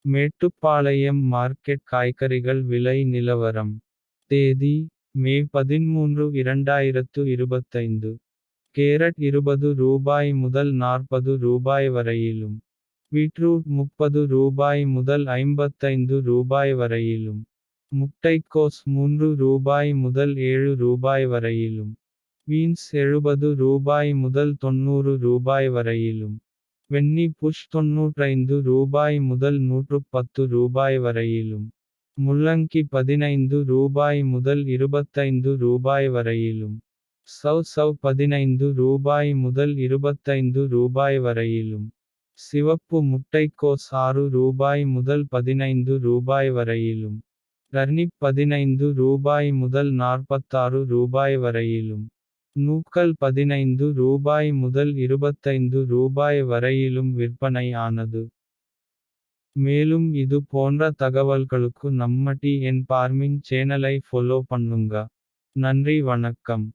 Mettupalayam market காய்கறிகள் விலை நிலவரம். தேதி மே 13 2025. கேரட் ரூபாய் 20 முதல் ரூபாய் 40 வரையிலும். பீட்ரூட் ரூபாய் 30 முதல் ரூபாய் 55 வரையிலும். முட்டைக்கோஸ் ரூபாய் 3 முதல் ரூபாய் 7 வரையிலும். பீன்ஸ் ரூபாய் 70 முதல் ரூபாய் 90 வரையிலும். வெண்ணி புஷ் ரூபாய் 95 முதல் ரூபாய் 110 வரையிலும். முள்ளங்கி ரூபாய் 15 முதல் ரூபாய் 25 வரையிலும். சவ் ரூபாய் 15 முதல் ரூபாய் 25 வரையிலும். சிவப்பு முட்டைக்கோஸ் ரூபாய் 6 முதல் ரூபாய் 15 வரையிலும். டர்னிப் ரூபாய் 15 முதல் ரூபாய் 46 வரையிலும். நூக்கல் ரூபாய் 15 முதல் ரூபாய் 25 வரையிலும் விற்பனை ஆனது. மேலும் இது போன்ற தகவல்களுக்கு நம்ம டிஎன் ஃபார்மிங் சேனலை ஃபாலோ பண்ணுங்க. நன்றி வணக்கம்.